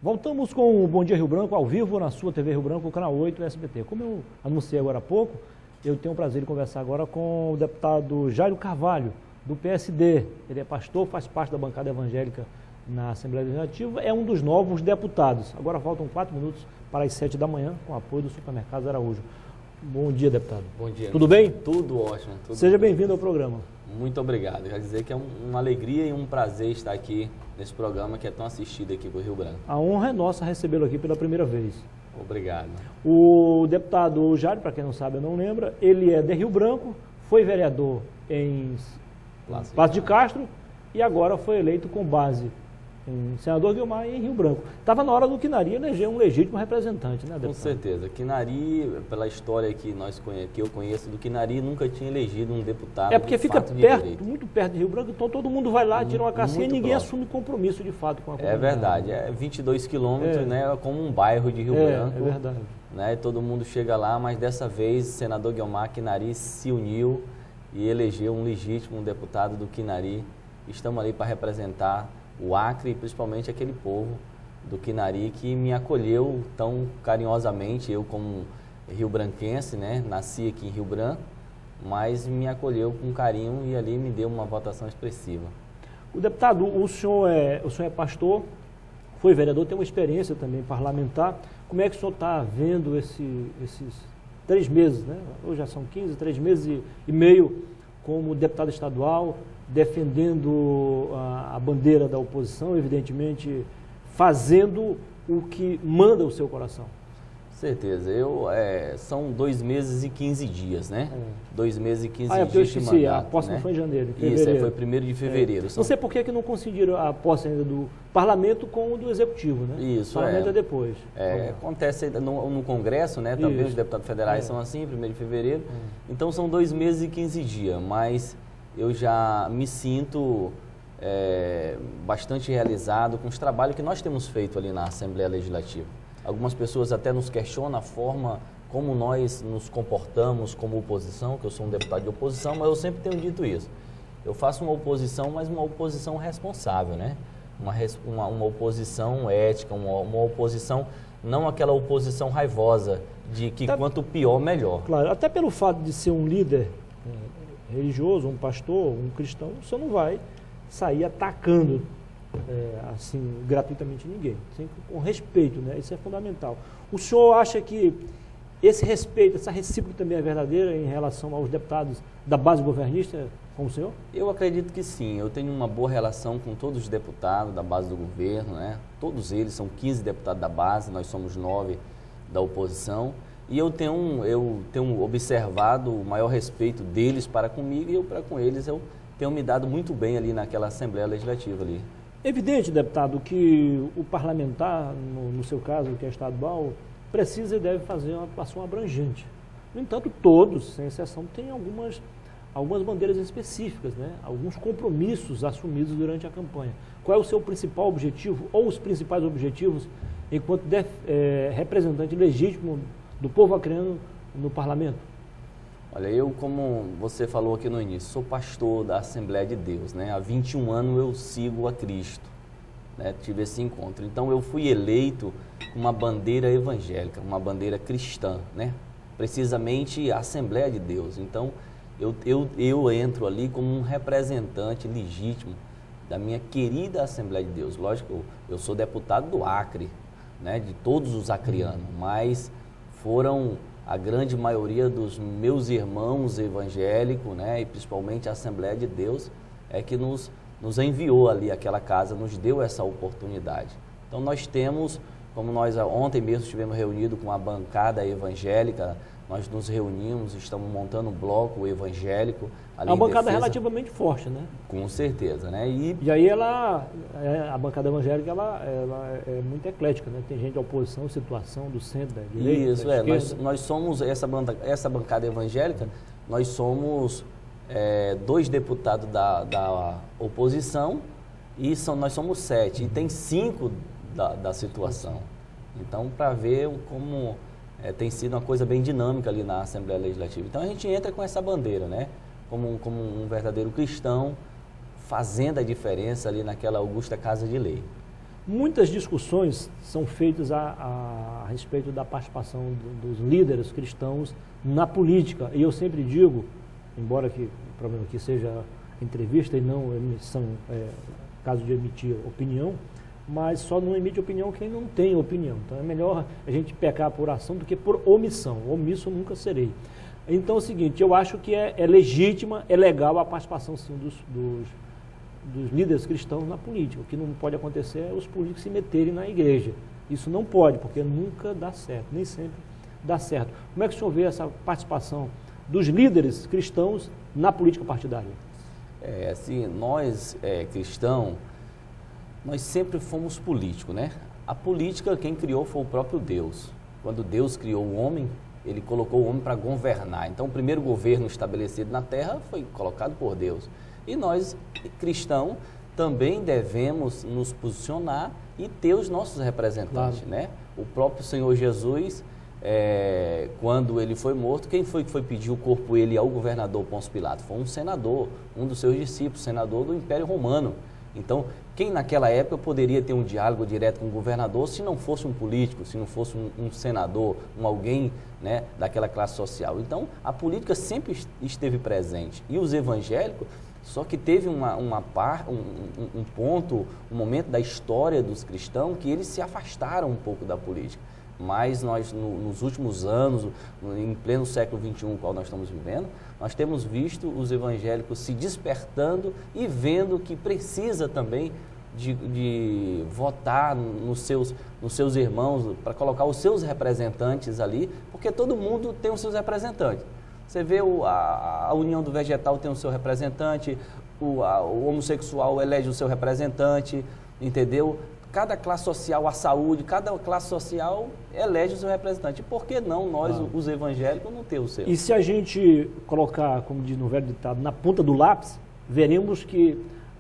Voltamos com o Bom Dia Rio Branco, ao vivo, na sua TV Rio Branco, canal 8 SBT. Como eu anunciei agora há pouco, eu tenho o prazer de conversar agora com o deputado Jairo Carvalho, do PSD. Ele é pastor, faz parte da bancada evangélica na Assembleia Legislativa, é um dos novos deputados. Agora faltam 4 minutos para as 7 da manhã, com apoio do Supermercado Araújo. Bom dia, deputado. Bom dia. Tudo bem? Tudo ótimo. Seja bem-vindo ao programa. Muito obrigado. Quero dizer que é uma alegria e um prazer estar aqui nesse programa que é tão assistido aqui por Rio Branco. A honra é nossa recebê-lo aqui pela primeira vez. Obrigado. O deputado Jairo, para quem não sabe ou não lembra, ele é de Rio Branco, foi vereador em Passo de Castro e agora foi eleito com base em Senador Guilmar e em Rio Branco. Estava na hora do Quinari eleger um legítimo representante, né, deputado? Com certeza. Quinari, pela história que eu conheço do Quinari, nunca tinha elegido um deputado. É porque fica perto, muito perto de Rio Branco, então todo mundo vai lá, tira uma cassinha e ninguém assume compromisso de fato com a comunidade. É verdade, é 22 quilômetros, né, como um bairro de Rio Branco. É verdade. Né, todo mundo chega lá, mas dessa vez o senador Guilmar Quinari se uniu e elegeu um legítimo deputado do Quinari. Estamos ali para representar o Acre e principalmente aquele povo do Quinari que me acolheu tão carinhosamente, eu como rio-branquense, né, nasci aqui em Rio Branco, mas me acolheu com carinho e ali me deu uma votação expressiva. O deputado, o senhor é pastor, foi vereador, tem uma experiência também parlamentar. Como é que o senhor está vendo esses 3 meses, né? Hoje já são 15, 3 meses e meio como deputado estadual, defendendo a bandeira da oposição, evidentemente fazendo o que manda o seu coração? Certeza. São 2 meses e 15 dias, né? 2 meses e 15 dias eu esqueci, de mandato, a posse né? não foi em janeiro, em fevereiro. Isso, foi 1º de fevereiro. Não sei por que não conseguiram a posse ainda do parlamento com o do executivo, né? Isso, o parlamento é depois. Acontece no Congresso, né? Também os deputados federais são assim, 1º de fevereiro. Então são 2 meses e 15 dias, mas eu já me sinto bastante realizado com os trabalhos que nós temos feito ali na Assembleia Legislativa. Algumas pessoas até nos questionam a forma como nós nos comportamos como oposição, que eu sou um deputado de oposição, mas eu sempre tenho dito isso. Eu faço uma oposição, mas uma oposição responsável, né? Uma oposição ética, uma oposição, não aquela oposição raivosa, de que quanto pior, melhor. Claro, até pelo fato de ser um líder religioso, um pastor, um cristão, o senhor não vai sair atacando assim, gratuitamente ninguém, sempre com respeito, né? Isso é fundamental. O senhor acha que esse respeito, essa recíproca também é verdadeira em relação aos deputados da base governista, como o senhor? Eu acredito que sim. Eu tenho uma boa relação com todos os deputados da base do governo, né? Todos eles, são 15 deputados da base, nós somos 9 da oposição. E eu tenho observado o maior respeito deles para comigo e eu para com eles. Eu tenho me dado muito bem ali naquela Assembleia Legislativa ali. Evidente, deputado, que o parlamentar, no seu caso, que é estadual, precisa e deve fazer uma atuação abrangente. No entanto, todos, sem exceção, têm algumas bandeiras específicas, né? Alguns compromissos assumidos durante a campanha. Qual é o seu principal objetivo, ou os principais objetivos, enquanto representante legítimo do povo acreano no parlamento? Olha, eu, como você falou aqui no início, sou pastor da Assembleia de Deus, né? Há 21 anos eu sigo a Cristo, né? Tive esse encontro. Então eu fui eleito com uma bandeira evangélica, uma bandeira cristã, né? Precisamente a Assembleia de Deus. Então eu entro ali como um representante legítimo da minha querida Assembleia de Deus. Lógico, eu sou deputado do Acre, né? De todos os acreanos, mas foram a grande maioria dos meus irmãos evangélicos, né, e principalmente a Assembleia de Deus, é que nos enviou ali àquela casa, nos deu essa oportunidade. Então nós temos, como nós ontem mesmo estivemos reunidos com a bancada evangélica, nós nos reunimos, estamos montando um bloco evangélico. É uma bancada relativamente forte, né? Com certeza, né? E aí a bancada evangélica ela é muito eclética, né? Tem gente da oposição, situação, do centro, da direita, isso, da esquerda. Nós somos, essa bancada evangélica, nós somos 2 deputados da oposição e nós somos 7, e tem 5 da situação. Então, para ver como tem sido uma coisa bem dinâmica ali na Assembleia Legislativa. Então a gente entra com essa bandeira, né? Como um verdadeiro cristão, fazendo a diferença ali naquela augusta Casa de Lei. Muitas discussões são feitas a respeito da participação dos líderes cristãos na política. E eu sempre digo, embora que o problema aqui seja entrevista e não emissão, caso de emitir opinião, mas só não emite opinião quem não tem opinião. Então é melhor a gente pecar por ação do que por omissão. Omisso eu nunca serei. Então é o seguinte, eu acho que é legítima, é legal a participação sim dos líderes cristãos na política. O que não pode acontecer é os políticos se meterem na igreja. Isso não pode, porque nunca dá certo, nem sempre dá certo. Como é que o senhor vê essa participação dos líderes cristãos na política partidária? Assim, nós cristãos, nós sempre fomos políticos, né? A política, quem criou foi o próprio Deus. Quando Deus criou o homem, ele colocou o homem para governar. Então, o primeiro governo estabelecido na terra foi colocado por Deus. E nós, cristãos, também devemos nos posicionar e ter os nossos representantes, claro, né? O próprio Senhor Jesus, quando ele foi morto, quem foi que foi pedir o corpo ele ao governador Pôncio Pilatos? Foi um senador, um dos seus discípulos, senador do Império Romano. Então, quem naquela época poderia ter um diálogo direto com o governador se não fosse um político, se não fosse um senador, alguém, né, daquela classe social? Então, a política sempre esteve presente. E os evangélicos, só que teve um ponto, um momento da história dos cristãos que eles se afastaram um pouco da política. Mas nós, nos últimos anos, em pleno século XXI, o qual nós estamos vivendo, nós temos visto os evangélicos se despertando e vendo que precisa também de votar nos seus irmãos, para colocar os seus representantes ali, porque todo mundo tem os seus representantes. Você vê a União do Vegetal tem o seu representante, o homossexual elege o seu representante, entendeu? Cada classe social, a saúde, cada classe social elege o seu representante. Por que não nós, os evangélicos, não ter o seu? E se a gente colocar, como diz no velho ditado, na ponta do lápis, veremos que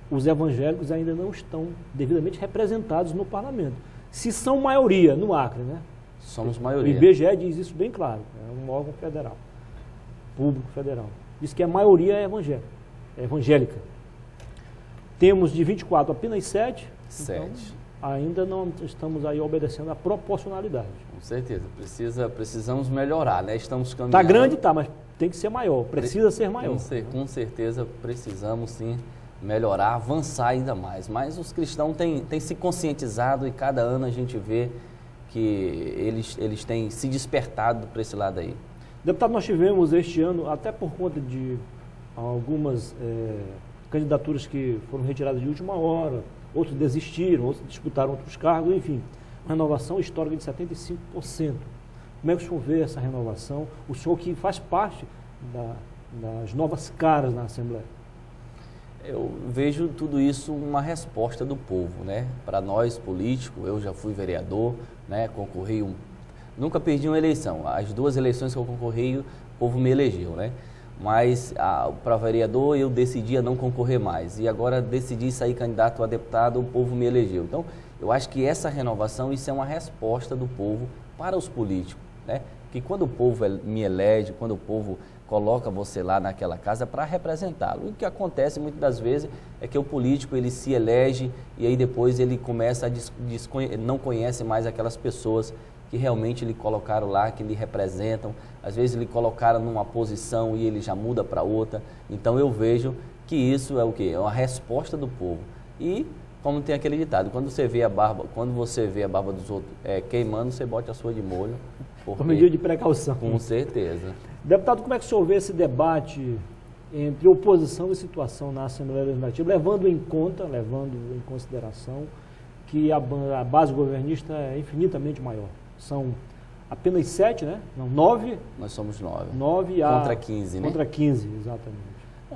os evangélicos ainda não estão devidamente representados no parlamento. Se são maioria no Acre, né? Somos maioria. O IBGE diz isso bem claro, é um órgão federal, público federal. Diz que a maioria é evangélica. Temos de 24 apenas 7. Então, ainda não estamos aí obedecendo à proporcionalidade. Com certeza, precisamos melhorar, né? Estamos caminhando. Está grande, tá, mas tem que ser maior, precisa ser maior. Com certeza precisamos sim melhorar, avançar ainda mais. Mas os cristãos têm se conscientizado e cada ano a gente vê que eles têm se despertado para esse lado aí. Deputado, nós tivemos este ano, até por conta de algumas candidaturas que foram retiradas de última hora, outros desistiram, outros disputaram outros cargos, enfim, uma renovação histórica de 75%. Como é que o senhor vê essa renovação? O senhor que faz parte das novas caras na Assembleia. Eu vejo tudo isso uma resposta do povo, né? Para nós políticos, eu já fui vereador, né? Concorri, nunca perdi uma eleição. As 2 eleições que eu concorri, o povo me elegeu, né? Mas para vereador eu decidi a não concorrer mais. E agora decidi sair candidato a deputado, o povo me elegeu. Então, eu acho que essa renovação, isso é uma resposta do povo para os políticos, né? Que quando o povo me elege, quando o povo coloca você lá naquela casa para representá-lo. O que acontece muitas das vezes é que o político ele se elege e aí depois ele começa a não conhece mais aquelas pessoas que realmente lhe colocaram lá, que lhe representam. Às vezes lhe colocaram numa posição e ele já muda para outra. Então eu vejo que isso é o quê? É uma resposta do povo. E como tem aquele ditado, quando você vê a barba dos outros queimando, você bote a sua de molho. Por medida de precaução. Com certeza. Deputado, como é que o senhor vê esse debate entre oposição e situação na Assembleia Legislativa, levando em consideração que a base governista é infinitamente maior? São apenas 7, né? Não, 9. Nós somos 9. 9 contra 15, né? Contra 15, exatamente.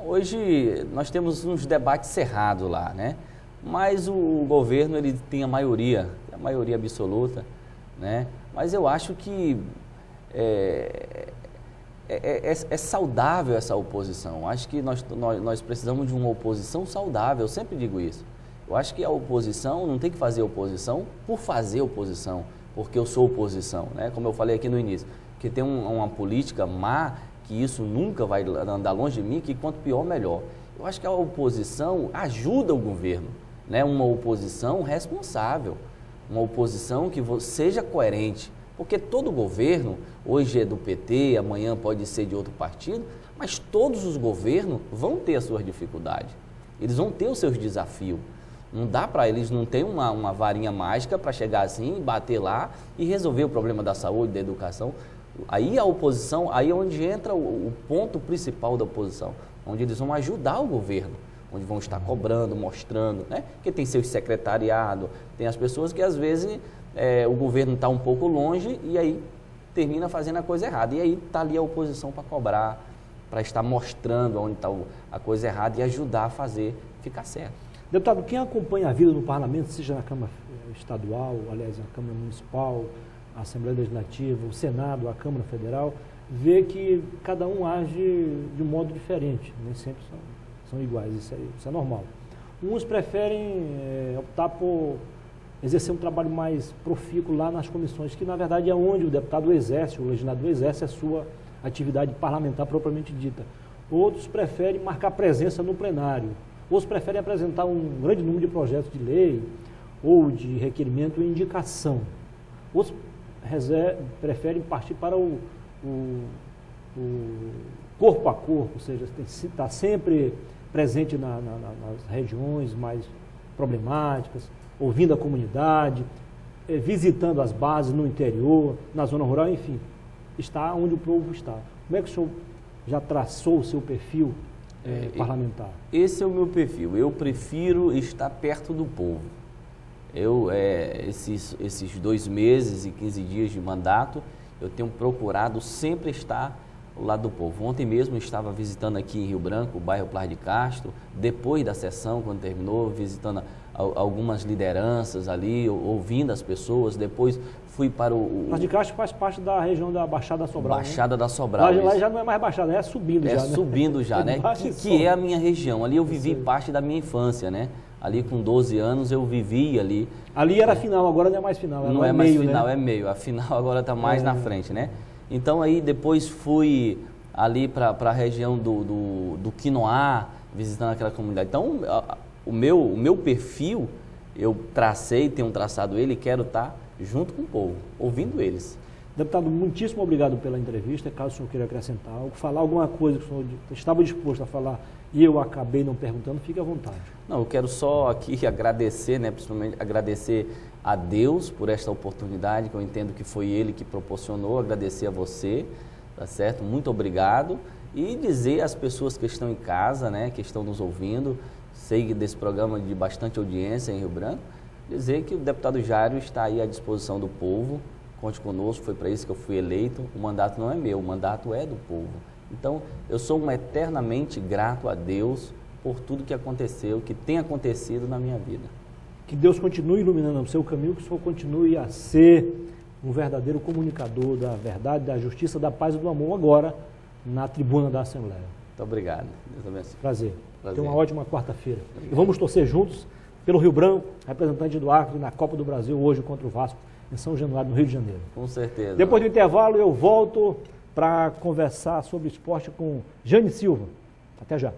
Hoje nós temos uns debates cerrados lá, né? Mas o governo ele tem a maioria absoluta, né? Mas eu acho que é saudável essa oposição. Acho que nós precisamos de uma oposição saudável, eu sempre digo isso. Eu acho que a oposição não tem que fazer oposição por fazer oposição, porque eu sou oposição, né? Como eu falei aqui no início, que tem uma política má, que isso nunca vai andar longe de mim, que quanto pior, melhor. Eu acho que a oposição ajuda o governo. né, uma oposição responsável, uma oposição que seja coerente, porque todo governo, hoje é do PT, amanhã pode ser de outro partido, mas todos os governos vão ter as suas dificuldades, eles vão ter os seus desafios. Não dá para eles, não tem uma varinha mágica para chegar assim, bater lá e resolver o problema da saúde, da educação. Aí a oposição, aí é onde entra o ponto principal da oposição, onde eles vão ajudar o governo, onde vão estar cobrando, mostrando, né? Porque tem seus secretariados, tem as pessoas que às vezes o governo está um pouco longe e aí termina fazendo a coisa errada. E aí está ali a oposição para cobrar, para estar mostrando onde está a coisa errada e ajudar a fazer ficar certo. Deputado, quem acompanha a vida no parlamento, seja na Câmara Estadual, aliás, na Câmara Municipal, a Assembleia Legislativa, o Senado, a Câmara Federal, vê que cada um age de um modo diferente, nem sempre são iguais, isso é normal. Uns preferem optar por exercer um trabalho mais profícuo lá nas comissões, que na verdade é onde o deputado exerce, o legislador exerce a sua atividade parlamentar propriamente dita. Outros preferem marcar presença no plenário. Outros preferem apresentar um grande número de projetos de lei ou de requerimento e indicação. Outros preferem partir para o corpo a corpo, ou seja, está sempre presente nas regiões mais problemáticas, ouvindo a comunidade, visitando as bases no interior, na zona rural, enfim, está onde o povo está. Como é que o senhor já traçou o seu perfil parlamentar? Esse é o meu perfil. Eu prefiro estar perto do povo. Esses 2 meses e 15 dias de mandato, eu tenho procurado sempre estar ao lado do povo. Ontem mesmo eu estava visitando aqui em Rio Branco, o bairro Plar de Castro, depois da sessão, quando terminou, visitando algumas lideranças ali, ouvindo as pessoas, depois fui para o... Plar de Castro faz parte da região da Baixada da Sobral, Baixada né? da Sobral. Lá já não é mais Baixada, é subindo já, né? Subindo já, né? Que é a minha região. Ali eu vivi parte da minha infância, né? Ali com 12 anos eu vivi ali. Ali era final, agora não é mais final. Não é mais meio, final, né? É meio. A final agora está mais na frente, né? Então aí depois fui ali para a região do Quinoá, visitando aquela comunidade. Então o meu perfil, eu tenho traçado ele e quero estar junto com o povo, ouvindo eles. Deputado, muitíssimo obrigado pela entrevista. Caso o senhor queira acrescentar algo, falar alguma coisa que o senhor estava disposto a falar e eu acabei não perguntando, fique à vontade. Não, eu quero só aqui agradecer, né, principalmente agradecer a Deus por esta oportunidade, que eu entendo que foi Ele que proporcionou, agradecer a você, tá certo? Muito obrigado. E dizer às pessoas que estão em casa, né, que estão nos ouvindo, sei desse programa de bastante audiência em Rio Branco, dizer que o deputado Jairo está aí à disposição do povo, conte conosco, foi para isso que eu fui eleito, o mandato não é meu, o mandato é do povo. Então, eu sou eternamente grato a Deus por tudo que aconteceu, que tem acontecido na minha vida. Que Deus continue iluminando o seu caminho, que o senhor continue a ser um verdadeiro comunicador da verdade, da justiça, da paz e do amor, agora na tribuna da Assembleia. Muito obrigado. Deus abençoe. Prazer. Tenha uma ótima quarta-feira. E vamos torcer juntos pelo Rio Branco, representante do Acre na Copa do Brasil, hoje contra o Vasco, em São Januário, no Rio de Janeiro. Com certeza. Depois do intervalo, eu volto para conversar sobre esporte com Jane Silva. Até já.